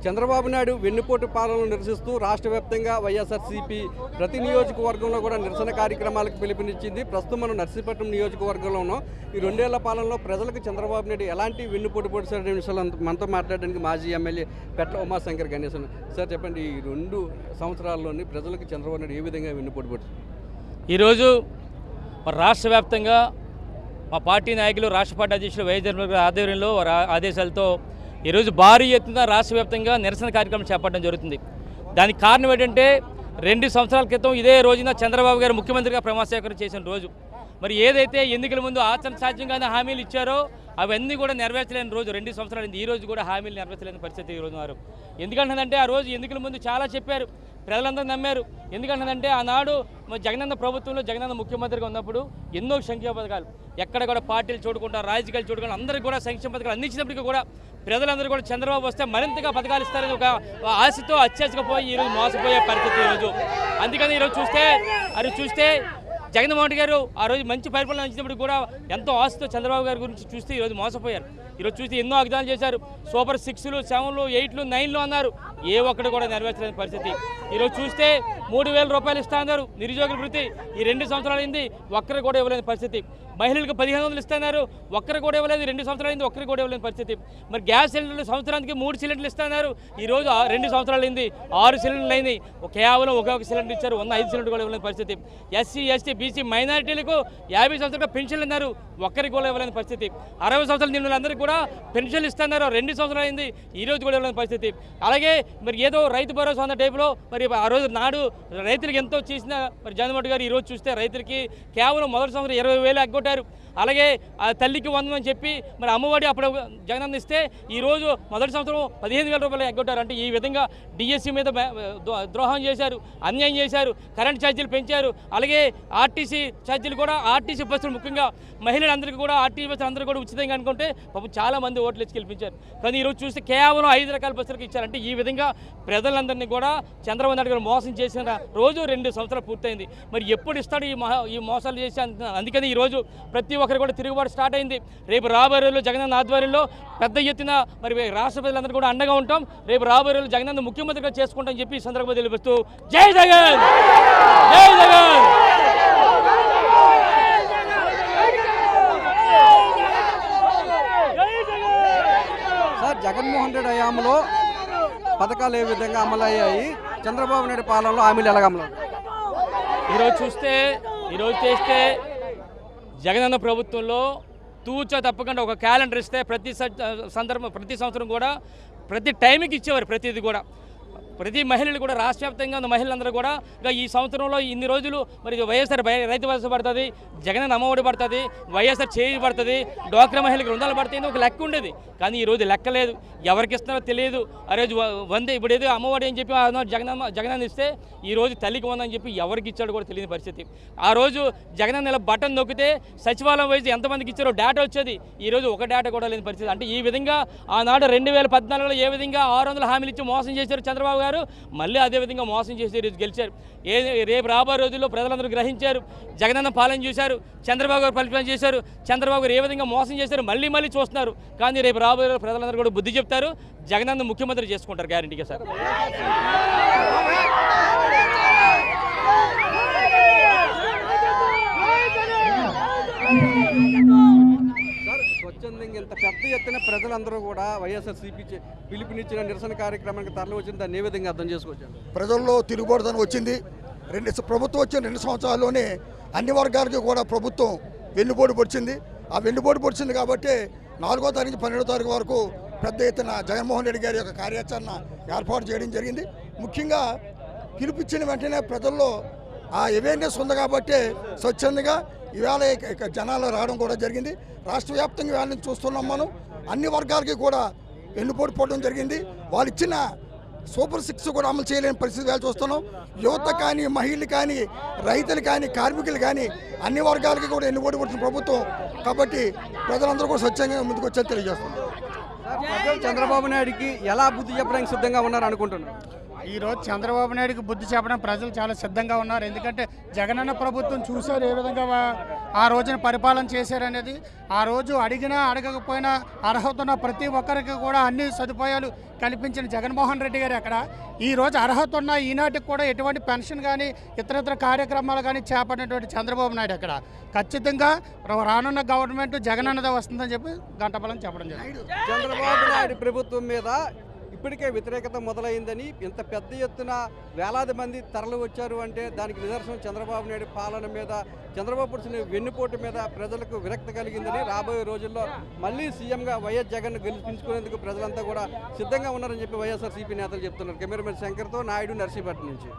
చంద్రబాబు నాయుడు వెన్నుపోటు పాలనను నిరసిస్తూ రాష్ట్ర వ్యాప్తంగా వైఎస్ఆర్సీపీ ప్రతి నియోజకవర్గంలో కూడా నిరసన కార్యక్రమాలకు పిలుపునిచ్చింది. ప్రస్తుతం మనం నర్సీపట్నం నియోజకవర్గంలో ఉన్నాం. ఈ 2 ఏళ్ల పాలనలో ప్రజలకు చంద్రబాబు నాయుడు ఎలాంటి వెన్నుపోటు పొడిచారనే విషయాలు మనతో మాట్లాడడానికి మాజీ ఎమ్మెల్యే పెట్ల ఉమాశంకర్ గణేశన్ సార్ చెప్పండి, ఈ 2 సంవత్సరాల్లోని ప్రజలకు చంద్రబాబు నాయుడు ఏ విధంగా వెన్నుపోటు పొడిచారు? ఈరోజు రాష్ట్ర వ్యాప్తంగా మా పార్టీ నాయకులు రాష్ట్ర పార్టీ అధ్యక్షులు వైఎస్ జగన్మోహన్ రెడ్డి ఆధ్వర్యంలో వారి ఆదేశాలతో ఈరోజు భారీ ఎత్తున రాష్ట్ర వ్యాప్తంగా నిరసన కార్యక్రమం చేపట్టడం జరుగుతుంది. దానికి కారణం ఏంటంటే 2 సంవత్సరాల క్రితం ఇదే రోజున చంద్రబాబు గారు ముఖ్యమంత్రిగా ప్రమాణ స్వీకారం చేసిన రోజు. మరి ఏదైతే ఎన్నికల ముందు ఆచరణ సాధ్యంగానే హామీలు ఇచ్చారో అవన్నీ కూడా నెరవేర్చలేని రోజు 2 సంవత్సరాలు ఈ రోజు కూడా హామీలు నెరవేర్చలేని పరిస్థితి ఈ రోజు ఉన్నారు. ఎందుకంటే ఆ రోజు ఎన్నికల ముందు చాలా చెప్పారు, ప్రజలందరూ నమ్మారు. ఎందుకంటే ఆనాడు జగనన్న ప్రభుత్వంలో జగనన్న ముఖ్యమంత్రిగా ఉన్నప్పుడు ఎన్నో సంక్షేమ పథకాలు ఎక్కడ కూడా పార్టీలు చూడకుండా రాజకీయాలు చూడకుండా అందరికీ కూడా సంక్షేమ పథకాలు అందించినప్పటికీ కూడా ప్రజలందరూ కూడా చంద్రబాబు వస్తే మరింతగా పథకాలు ఇస్తారని ఒక ఆశతో అత్యాశగా పోయి ఈరోజు మోసపోయే పరిస్థితి ఈరోజు. అందుకని ఈరోజు చూస్తే జగన్మోహన్ రెడ్డి గారు ఆ రోజు మంచి పరిపాలన అందించినప్పుడు కూడా ఎంతో ఆశతో చంద్రబాబు గారి గురించి చూస్తే ఈరోజు మోసపోయారు. ఈరోజు చూస్తే ఎన్నో వాగ్దానాలు చేశారు. సూపర్ 6లు 7లు 8లు 9లు అన్నారు, ఏ ఒక్కడు కూడా నెరవేర్చలేని పరిస్థితి. ఈరోజు చూస్తే 3,000 రూపాయలు ఇస్తా అన్నారు నిరుద్యోగుల వృత్తి, ఈ 2 సంవత్సరాలు అయింది ఒక్కరు కూడా ఇవ్వలేని పరిస్థితి. మహిళలకు 1,500 ఇస్తున్నారు, ఒక్కరు కూడా ఇవ్వలేదు. 2 సంవత్సరాలు అయింది ఒక్కరు కూడా ఇవ్వలేని పరిస్థితి. మరి గ్యాస్ సిలిండర్లు సంవత్సరానికి 3 సిలిండర్లు ఇస్తున్నారు, ఈరోజు 2 సంవత్సరాలు అయింది 6 సిలిండర్లు అయింది, కేవలం ఒక సిలిండర్ ఇచ్చారు, 5 సిలిండర్ కూడా ఇవ్వలేని పరిస్థితి. ఎస్సీ ఎస్టీ బీసీ మైనారిటీలకు 50 సంవత్సరాలు పెన్షన్లు ఇన్నారు, ఒక్కరికి కూడా ఇవ్వలేని పరిస్థితి. 60 సంవత్సరాలు నిన్న అందరికీ కూడా పెన్షన్లు ఇస్తున్నారు, 2 సంవత్సరాలు అయింది ఈ రోజు కూడా ఇవ్వలేని పరిస్థితి. అలాగే మరి ఏదో రైతు భరోసా అన్న టైపులో మరి ఆ రోజు నాడు రైతులకు ఎంతో చేసిన మరి జగన్మోహన్ రెడ్డి గారు ఈరోజు చూస్తే రైతులకి కేవలం మొదటి సంవత్సరం 20,000 ఎగ్గొట్టారు. అలాగే తల్లికి 100 అని చెప్పి మరి అమ్మఒడి అప్పుడు జగనన్న ఇస్తే ఈరోజు మొదటి సంవత్సరం 15,000 రూపాయలు ఎగ్గొట్టారు. అంటే ఈ విధంగా డిఎస్సీ మీద ద్రోహం చేశారు, అన్యాయం చేశారు, కరెంట్ ఛార్జీలు పెంచారు. అలాగే ఆర్టీసీ ఛార్జీలు కూడా ఆర్టీసీ బస్సులు ముఖ్యంగా మహిళలందరికీ కూడా ఆర్టీసీ బస్సులు అందరూ కూడా ఉచితంగా అనుకుంటే పాపం చాలామంది ఓట్లు ఇచ్చి గెలిపించారు. కానీ ఈరోజు చూస్తే కేవలం 5 రకాల బస్సులకు ఇచ్చారంటే ఈ విధంగా ప్రజలందరినీ కూడా చంద్రబాబు నాయుడు గారు మోసం చేసిన రోజు 2 సంవత్సరాలు పూర్తయింది. మరి ఎప్పుడు ఇస్తాడు ఈ మోసాలు చేసి? అందుకని ఈరోజు ప్రతి ఒక్కరు కూడా తిరుగుబాటు స్టార్ట్ అయింది. రేపు రాబోయే రోజుల్లో జగనన్న ఆధ్వర్యంలో పెద్ద ఎత్తున మరి రాష్ట్ర ప్రజలందరూ కూడా అండగా ఉంటాం. రేపు రాబోయే రోజుల్లో జగనన్న ముఖ్యమంత్రిగా చేసుకుంటాం చెప్పి ఈ సందర్భంగా తెలిపిస్తూ జై జగన్, జై జగన్. సార్, జగన్మోహన్ రెడ్డి హయాంలో పథకాలు ఏ విధంగా అమలయ్యాయి, చంద్రబాబు నాయుడు పాలనలో హామీలు ఎలాగ అమలు? ఈరోజు చేస్తే జగనన్న ప్రభుత్వంలో తూచా తప్పకుండా ఒక క్యాలెండర్ ఇస్తే ప్రతి సంవత్సరం కూడా ప్రతి టైంకి ఇచ్చేవారు. ప్రతిది కూడా ప్రతి మహిళలు కూడా రాష్ట్ర వ్యాప్తంగా ఉన్న మహిళలందరూ కూడా ఈ సంవత్సరంలో ఇన్ని రోజులు మరి వైఎస్ఆర్ రైతు భరోసా పడుతుంది, జగన్ అమ్మఒడి పడుతుంది, వైఎస్ఆర్ చేయి పడుతుంది, డ్వాక్రా మహిళలకు రుణాలు పడుతుంది, ఒక లెక్క ఉండేది. కానీ ఈరోజు లెక్క లేదు, ఎవరికి ఇస్తున్నారో తెలియదు. ఆ రోజు 100 ఇప్పుడు ఏదో అమ్మఒడి అని చెప్పి జగనన్న ఇస్తే ఈరోజు తల్లికి 100 అని చెప్పి ఎవరికి ఇచ్చాడో కూడా తెలియని పరిస్థితి. ఆ రోజు జగనన్న ఇలా బటన్ నొక్కితే సచివాలయం వైజ్ ఎంతమందికి ఇచ్చారో డేటా వచ్చేది, ఈరోజు ఒక డేటా కూడా లేని పరిస్థితి. అంటే ఈ విధంగా ఆనాడు 2014లో ఏ విధంగా 600 హామీలు ఇచ్చి మోసం చేశారు చంద్రబాబు గారు, మళ్ళీ అదేవిధంగా మోసం చేసి ఈరోజు గెలిచారు. రేపు రాబోయే రోజుల్లో ప్రజలందరూ గ్రహించారు, జగనన్న పాలన చూశారు, చంద్రబాబు గారు పరిపాలన చేశారు, చంద్రబాబు గారు ఏ విధంగా మోసం చేశారు మళ్ళీ చూస్తున్నారు. కానీ రేపు రాబోయే ప్రజలందరూ కూడా బుద్ధి చెప్తారు, జగనన్న ముఖ్యమంత్రి చేసుకుంటారు గ్యారెంటీగా సార్. స్వచ్ఛందంగా ఇంత పెద్ద ఎత్తున ప్రజలందరూ కూడా వైఎస్ఆర్సీపీ పిలుపునిచ్చిన నిరసన కార్యక్రమానికి తరలి వచ్చింది, దాన్ని ఏ విధంగా అర్థం చేసుకోవచ్చు? ప్రజల్లో తిరుగుబాటుదనం వచ్చింది. ప్రభుత్వం వచ్చిన 2 సంవత్సరాల్లోనే అన్ని వర్గాలకి కూడా ప్రభుత్వం వెన్నుపోటు పొడిచింది. ఆ వెన్నుపోటు పొడిచింది కాబట్టి 4వ తారీఖు 12వ తారీఖు వరకు పెద్ద ఎత్తున జగన్మోహన్ రెడ్డి గారి యొక్క కార్యాచరణ ఏర్పాటు చేయడం జరిగింది. ముఖ్యంగా పిలుపుచ్చిన వెంటనే ప్రజల్లో ఆ అవేర్నెస్ ఉంది కాబట్టి స్వచ్ఛందంగా ఇవాళ జనాలు రావడం కూడా జరిగింది. రాష్ట్ర వ్యాప్తంగా ఇవాళ నుంచి చూస్తున్నాం మనం, అన్ని వర్గాలకి కూడా వెన్నుపోటు పోవడం జరిగింది. వాళ్ళు ఇచ్చిన సూపర్ 6 కూడా అమలు చేయలేని పరిస్థితి వేళ చూస్తున్నాం. యువత కానీ, మహిళలు కానీ, రైతులు కానీ, కార్మికులు కానీ అన్ని వర్గాలకి కూడా వెన్నుపోటు పడుతున్న ప్రభుత్వం కాబట్టి ప్రజలందరూ కూడా స్వచ్ఛంగా ముందుకు వచ్చేది తెలియజేస్తున్నాం. చంద్రబాబు నాయుడికి ఎలా బుద్ధి చెప్పడానికి సిద్ధంగా ఉన్నారు అనుకుంటున్నారు? ఈరోజు చంద్రబాబు నాయుడుకి బుద్ధి చెప్పడం ప్రజలు చాలా సిద్ధంగా ఉన్నారు. ఎందుకంటే జగనన్న ప్రభుత్వం చూశారు ఏ విధంగా ఆ రోజున పరిపాలన చేశారనేది, ఆ రోజు అడిగినా అడగకపోయినా అర్హత ఉన్న ప్రతి ఒక్కరికి కూడా అన్ని సదుపాయాలు కల్పించిన జగన్మోహన్ రెడ్డి గారు అక్కడ ఈరోజు అర్హత ఉన్న ఈనాటికి కూడా ఎటువంటి పెన్షన్ కానీ ఇతరత్ర కార్యక్రమాలు కానీ చేపట్టినటువంటి చంద్రబాబు నాయుడు అక్కడ ఖచ్చితంగా రానున్న గవర్నమెంట్ జగన్ అన్నదే వస్తుందని చెప్పి గంటబలం చెప్పడం జరిగింది. చంద్రబాబు నాయుడు ప్రభుత్వం మీద ఇప్పటికే వ్యతిరేకత మొదలైందని, ఇంత పెద్ద ఎత్తున వేలాది మంది తరలి వచ్చారు అంటే దానికి నిదర్శనం చంద్రబాబు నాయుడు పాలన మీద, చంద్రబాబు పుడిచిన వెన్నుపోటు మీద ప్రజలకు విరక్తి కలిగిందని, రాబోయే రోజుల్లో మళ్ళీ సీఎంగా వైఎస్ జగన్ గెలిపించుకునేందుకు ప్రజలంతా కూడా సిద్ధంగా ఉన్నారని చెప్పి వైఎస్ఆర్సీపీ నేతలు చెప్తున్నారు. కెమెరామెన్ శంకర్తో నాయుడు, నర్సీపట్నం నుంచి.